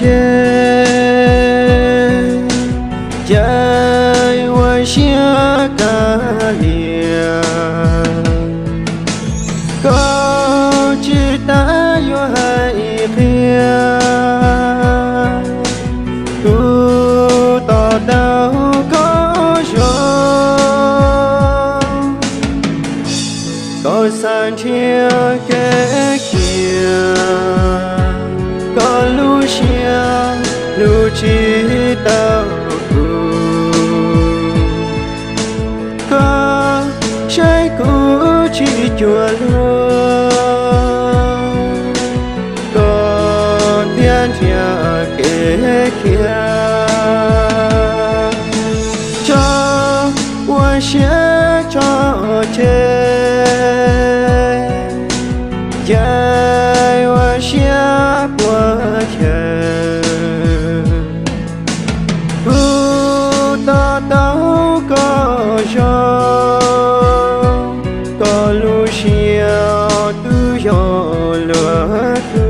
trên trái hoa xia cả lìa có chỉ ta vô hai phía tu tỏ đâu có san chia cái kia có lu chia lu chỉ tao có trái cũ chỉ chùa luôn có thiên thiên cái kia cho tôi sẽ cho chết dài hoa xia qua trời tu ta đâu có cho có lu xia tu yo lúa tu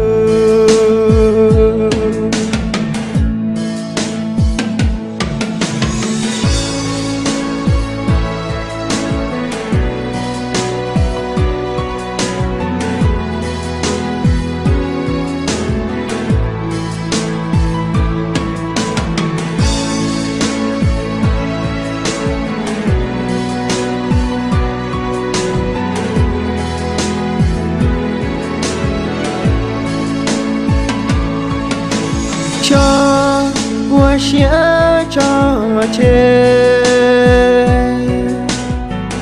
cho tôi sẽ cho chết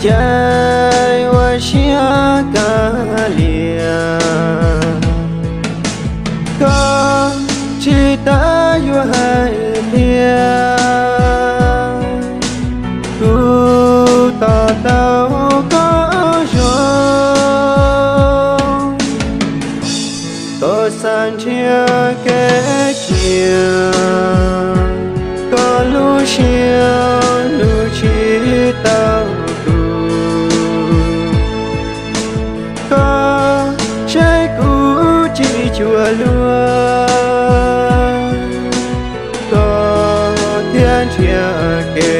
trái hoa xia cả lìa có chỉ ta vô hai phía tu tỏ đâu có rồi san chia cái chia có lu chia lu chỉ tao tu có trái cũ chỉ chùa luôn có thiên thiên kể